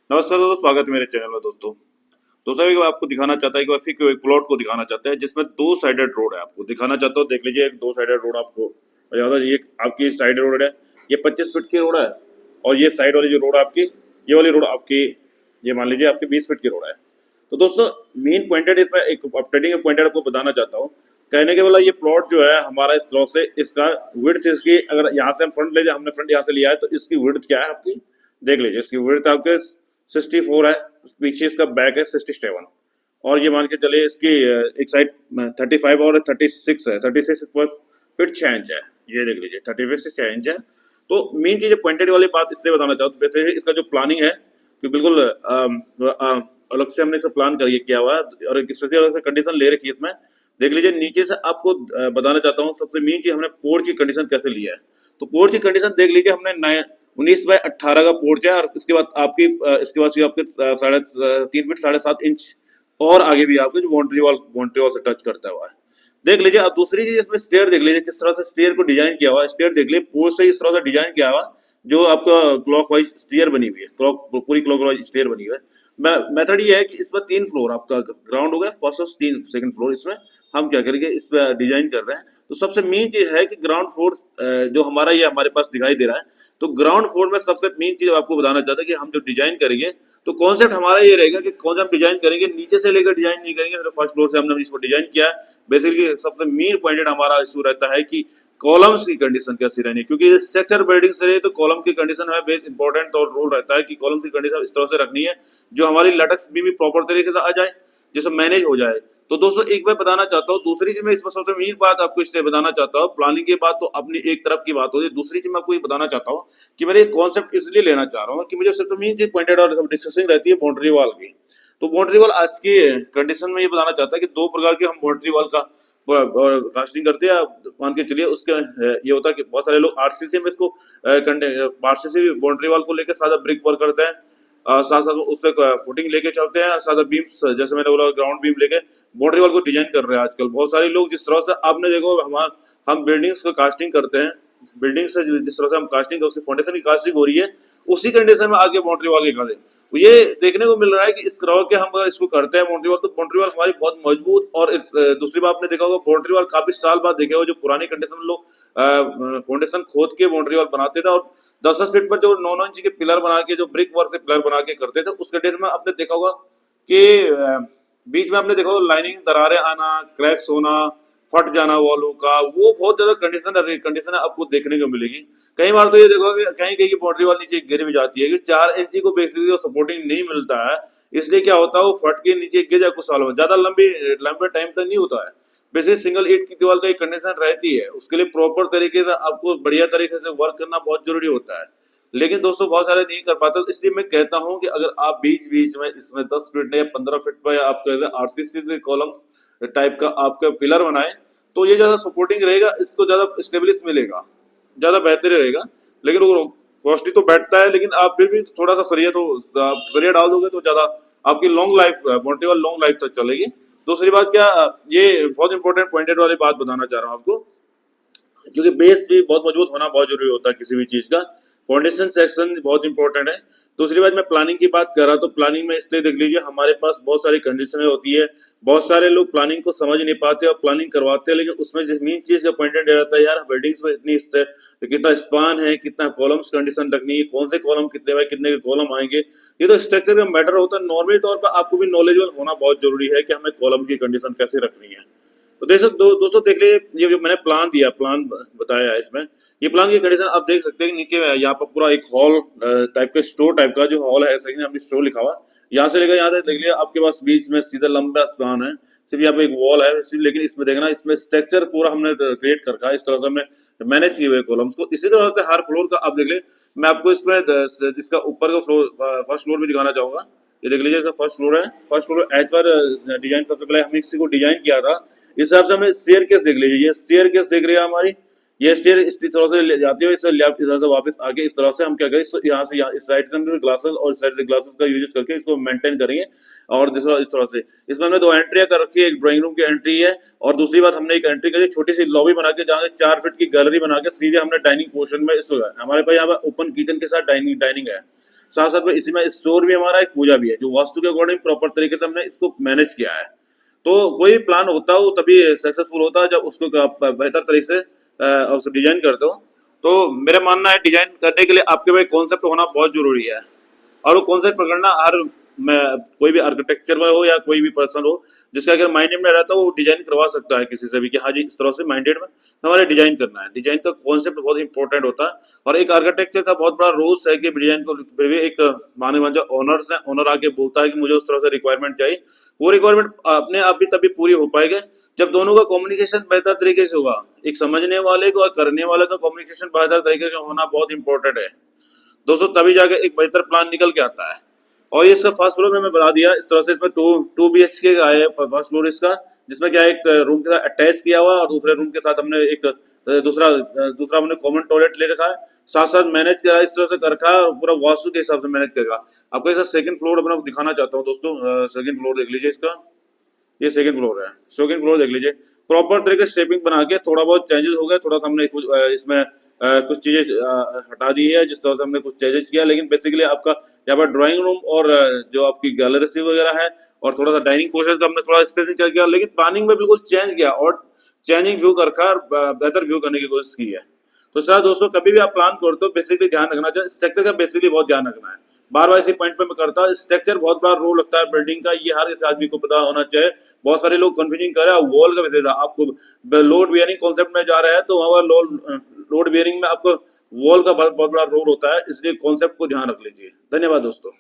नमस्कार दोस्तों, स्वागत है मेरे चैनल में। दोस्तों अभी मैं आपको दिखाना चाहता है कि ऐसी कोई एक प्लॉट को दिखाना चाहता है जिसमें दो साइडेड रोड है। आपको दिखाना चाहता हूँ, देख लीजिए। एक दो साइडेड रोड आपको ज्यादा, ये आपकी साइड रोड है, ये 25 फीट की रोड है। और ये साइड वाली जो रोड है आपकी, ये वाली रोड आपकी, ये मान लीजिए आपकी 20 फीट की रोड है। तो दोस्तों, मेन पॉइंटेड इसमें एक अपडेटिंग पॉइंटेड आपको बताना चाहता हूँ। कहने के वाला ये प्लॉट जो है हमारा, इस तरह से इसका विड्थ, इसकी अगर यहाँ से हम फ्रंट ले जाए, हमने फ्रंट यहाँ से लिया है, तो इसकी विड्थ क्या है आपकी, देख लीजिए। इसकी विड्थ आपके 64 है, पीछे इसका बैक है 67। और ये मान के चलिए इसकी एक साइड 35 और 36 है, 36 फीट 6 इंच है। ये देख लीजिए 36 से 6 इंच है। तो मेन चीज पॉइंटेड वाली बात इसलिए बताना चाहता हूँ, वैसे इसका जो प्लानिंग है कि बिल्कुल अलग से हमने इसे प्लान करके किया हुआ है और किस तरह से कंडीशन ले रखी है इसमें। देख लीजिए नीचे से आपको बताना चाहता हूँ, सबसे मेन चीज हमने पोर्च की कंडीशन कैसे लिया है। तो पोर्च की कंडीशन देख लीजिए, हमने 19 बाय 18 का पोर्च है। और इसके बाद आपकी इसके बाद आपके 3 फीट 7.5 इंच और आगे भी आपके जो बाउंड्री वॉल से टच करता हुआ है, देख लीजिए। अब दूसरी चीज इसमें स्टेयर देख लीजिए, किस तरह से स्टेयर को डिजाइन किया हुआ है। स्टेयर देख लीजिए, पोर्च से इस तरह से डिजाइन किया हुआ, जो आपका क्लॉक वाइज स्टेयर बनी हुई है, पूरी क्लॉक वाइज स्टेयर बनी हुई है। मेथड ये है कि इसमें 3 फ्लोर आपका ग्राउंड हो गया, फर्स्ट और सेकंड फ्लोर। इसमें हम क्या करेंगे, इस पे डिजाइन कर रहे हैं। तो सबसे मेन चीज है कि ग्राउंड फ्लोर जो हमारा ये हमारे पास दिखाई दे रहा है, तो ग्राउंड फ्लोर में सबसे मेन चीज आपको बताना चाहता है कि हम जो डिजाइन करेंगे, तो कॉन्सेप्ट हमारा ये रहेगा कि कौन सा हम डिजाइन करेंगे, नीचे से लेकर डिजाइन नहीं करेंगे। फर्स्ट फ्लोर से हमने इसको डिजाइन किया है। बेसिकली सबसे मेन पॉइंटेड हमारा इशू रहता है कि कॉलम्स की कंडीशन कैसी रहनी है, क्योंकि स्ट्रक्चर बिल्डिंग से रही तो कॉलम की कंडीशन हमें बेस इंपॉर्टेंट और रोल रहता है कि कॉलम्स की कंडीशन इस तरह से रखनी है जो हमारी लटक्स भी प्रॉपर तरीके से आ जाए, जिससे मैनेज हो जाए। तो दोस्तों एक मैं बताना चाहता हूँ, दूसरी चीज मैं इसमें सबसे मेन बात आपको इसलिए बताना चाहता हूँ, प्लानिंग की बात तो अपनी एक तरफ की बात होती है। दूसरी चीज मैं आपको ये बताना चाहता हूँ कि मेरे कॉन्सेप्ट इसलिए लेना चाह रहा हूँ कि मुझे सबसे मेन चीज पॉइंटेड और डिस्कसिंग रहती है बाउंड्री वॉल की। तो बाउंड्री वॉल आज की कंडीशन में ये बताना चाहता है कि दो प्रकार के हम बाउंड्री वॉल का कास्टिंग करते हैं। मान के चलिए उसके ये होता है कि बहुत सारे लोग आरसीसी में इसको आरसीसी बाउंड्री वॉल को लेकर सादा ब्रिक वर्क करते हैं, साथ साथ उससे फुटिंग लेके चलते हैं, साथ बीम्स जैसे मैंने बोला ग्राउंड बीम लेके बाउंड्री वॉल को डिजाइन कर रहे हैं आजकल बहुत सारे लोग। जिस तरह से आपने देखो, हम बिल्डिंग्स को कास्टिंग करते हैं, बिल्डिंग से जिस तरह से हम कास्टिंग, उसकी फाउंडेशन की कास्टिंग हो रही है, उसी कंडीशन में आगे बाउंड्री वॉल की कर दें। तो ये देखने को मिल रहा है कि इस तरह के हम अगर इसको करते हैं बाउंड्री वॉल, तो बाउंड्री वॉल हमारी बहुत मजबूत। और दूसरी बात आपने देखा होगा, बाउंड्री वॉल काफी साल बाद देखे हो, जो पुरानी कंडीशन में लोग फाउंडेशन खोद के बाउंड्री वॉल बनाते थे और 10-10 फीट पर जो 9-9 इंच के पिलर बना के, जो ब्रिक वर्क से पिलर बना के करते थे, उस कंडीशन में आपने देखा होगा कि बीच में आपने देखा होगा लाइनिंग, दरारें आना, क्रैक्स होना, फट जाना वॉलों का, वो बहुत ज्यादा कंडीशन आपको देखने को मिलेगी। कई बार तो ये देखो कि कहीं कहीं की बाउंड्री वॉल नीचे गिर भी जाती है कि 4 इंची को बेसिकली सपोर्टिंग नहीं मिलता है। इसलिए क्या होता है, वो फट के नीचे गिर जाए कुछ सालों में, ज्यादा लंबे टाइम तक नहीं होता है। बेसिक सिंगल ईंट की दीवार का एक कंडीशन रहती है, उसके लिए प्रॉपर तरीके से आपको बढ़िया तरीके से वर्क करना बहुत जरूरी होता है। लेकिन दोस्तों बहुत सारे नहीं कर पाते, तो इसलिए मैं कहता हूं कि अगर आप बीच बीच में इसमें 10 फीट या 15 फीट पर आप आरसीसी से कॉलम्स टाइप का आपका पिलर बनाए, तो ये ज्यादा सपोर्टिंग रहेगा, इसको ज्यादा स्टेबिलिश मिलेगा, ज्यादा बेहतर रहेगा। लेकिन वो कॉस्टली तो बैठता है, लेकिन आप फिर भी थोड़ा सा सरिया, तो आप सरिया डाल दोगे तो ज्यादा आपकी लॉन्ग लाइफ, मोटिवल लॉन्ग लाइफ तक चलेगी। दूसरी बात क्या, ये बहुत इंपॉर्टेंट पॉइंटेड वाली बात बताना चाह रहा हूँ आपको, क्योंकि बेस भी बहुत मजबूत होना बहुत जरूरी होता है किसी भी चीज का। फाउंडेशन सेक्शन बहुत इंपॉर्टेंट है। दूसरी बात, मैं प्लानिंग की बात कर रहा, तो प्लानिंग में इसलिए देख लीजिए, हमारे पास बहुत सारी कंडीशनें होती है। बहुत सारे लोग प्लानिंग को समझ नहीं पाते और प्लानिंग करवाते हैं, लेकिन उसमें जिस मेन चीज का पॉइंटेड रहता है, यार बिल्डिंग्स में इतनी कितना स्पान है, कितना कॉलम्स कंडीशन रखनी है, कौन से कॉलम कितने बाय कितने के कॉलम आएंगे, ये तो स्ट्रक्चर का मैटर होता है। नॉर्मली तौर पर आपको भी नॉलेजेबल होना बहुत जरूरी है कि हमें कॉलम की कंडीशन कैसे रखनी है। तो दोस्तों देख लीजिए, ये जो मैंने प्लान दिया, प्लान बताया है इसमें, ये प्लान की कंडीशन आप देख सकते हैं कि नीचे यहाँ पर पूरा एक हॉल टाइप का, स्टोर टाइप का जो हॉल है, सेकंड हमने स्टोर लिखा हुआ, यहाँ से लेकर यहाँ तक देख लिया, आपके पास बीच में सीधा लंबा स्पान है, सिर्फ यहाँ पे एक वॉल है। लेकिन इसमें देखना, इसमें स्ट्रक्चर पूरा हमने क्रिएट कर रखा है, इस तरह से हमने मैनेज किए हुए कॉलम्स को। इसी तरह से हर फ्लोर का आप देख ले, मैं आपको इसमें जिसका ऊपर का फ्लोर, फर्स्ट फ्लोर भी दिखाना चाहूंगा। ये देख लीजिए, फर्स्ट फ्लोर है। फर्स्ट फ्लोर एच पर डिजाइन, सबसे पहले हमने इसी को डिजाइन किया था, इस हिसाब से हमें स्टेयर केस देख लीजिए, ये स्टेयर केस देख रही है हमारी, ये स्टेयर इस तरह से ले जाती है, इस लेफ्ट इस तरह से वापस आके इस तरह से हम क्या करें, यहाँ से यहाँ इस साइड से ग्लासेस और इस साइड से ग्लासेस का यूज करके इसको मेंटेन करेंगे। और दूसरा इस तरह से, इसमें हमने 2 एंट्रियां कर रखी है, एक ड्राइंग रूम की एंट्री है, और दूसरी बात हमने एक एंट्री करी, छोटी सी लॉबी बना के, जहाँ 4 फीट की गैलरी बना के सीधे हमने डाइनिंग पोर्शन में इसको, हमारे पास यहाँ पर ओपन किचन के साथ डाइनिंग है। साथ साथ में इसी में स्टोर भी हमारा, एक पूजा भी है, जो वास्तु के अकॉर्डिंग प्रॉपर तरीके से हमने इसको मैनेज किया है। तो कोई प्लान होता हो तभी सक्सेसफुल होता है जब उसको आप बेहतर तरीके से उसे डिजाइन करते हो। तो मेरा मानना है डिजाइन करने के लिए आपके पास कॉन्सेप्ट होना बहुत जरूरी है, और वो कॉन्सेप्ट पकड़ना हर मैं कोई भी आर्किटेक्चर में हो या कोई भी पर्सन हो, जिसका अगर माइंडेड में रहता है वो डिजाइन करवा सकता है किसी से भी कि हाँ जी इस तरह से माइंडेड में हमारे डिजाइन करना है। डिजाइन का कॉन्सेप्ट बहुत इंपॉर्टेंट होता है, और एक आर्किटेक्चर का बहुत बड़ा रूल्स है कि डिजाइन को भी एक माने मान जो ओनर्स है, ओनर आके बोलता है कि मुझे उस तरह से रिक्वायरमेंट चाहिए, वो रिक्वायरमेंट अपने आप भी तभी पूरी हो पाएगी जब दोनों का कम्युनिकेशन बेहतर तरीके से होगा। एक समझने वाले को और करने वाले का कम्युनिकेशन बेहतर तरीके से होना बहुत इंपॉर्टेंट है दोस्तों, तभी जाके एक बेहतर प्लान निकल के आता है। और ये इसका फर्स्ट फ्लोर में मैं बता दिया इस तरह से, इसमें टू BHK का है फर्स्ट फ्लोर इसका, जिसमें क्या एक रूम के साथ अटैच किया हुआ और दूसरे रूम के साथ हमने एक दूसरा हमने कॉमन टॉयलेट ले रखा है, साथ साथ मैनेज करा इस तरह से कर रखा है, और पूरा वास्तु के हिसाब से मैनेज करेगा। आपको ऐसा सेकंड फ्लोर अपना दिखाना चाहता हूँ दोस्तों। सेकंड फ्लोर देख लीजिए इसका, ये सेकंड फ्लोर है। सेकंड फ्लोर देख लीजिए, प्रॉपर तरीके से शेपिंग बना के, थोड़ा बहुत चेंजेस हो गया, थोड़ा सा हमने कुछ इसमें कुछ चीजें हटा दी है, जिस तरह से हमने कुछ चेंजेस किया, लेकिन बेसिकली आपका यहाँ पर ड्राइंग रूम और जो आपकी गैलरी वगैरह है और थोड़ा सा डाइनिंग पोर्शन का हमने थोड़ा स्पेसिंग कर किया, लेकिन प्लानिंग में बिल्कुल चेंज किया और चेंजिंग व्यू कर रखा और बेहतर व्यू करने की कोशिश की है। तो सर दोस्तों कभी भी आप प्लान करते हो बेसिकली ध्यान रखना चाहिए, स्ट्रक्चर का बेसिकली बहुत ध्यान रखना है। बार बार इसी पॉइंट पे मैं करता हूँ, स्ट्रक्चर बहुत बड़ा रोल लगता है बिल्डिंग का, ये हर इस आदमी को पता होना चाहिए। बहुत सारे लोग कंफ्यूजिंग कर रहे हैं वॉल का विषय था, आपको लोड बियरिंग कॉन्सेप्ट में जा रहे हैं तो वहां लोड बियरिंग में आपको वॉल का बहुत बड़ा रोल होता है, इसलिए कॉन्सेप्ट को ध्यान रख लीजिए। धन्यवाद दोस्तों।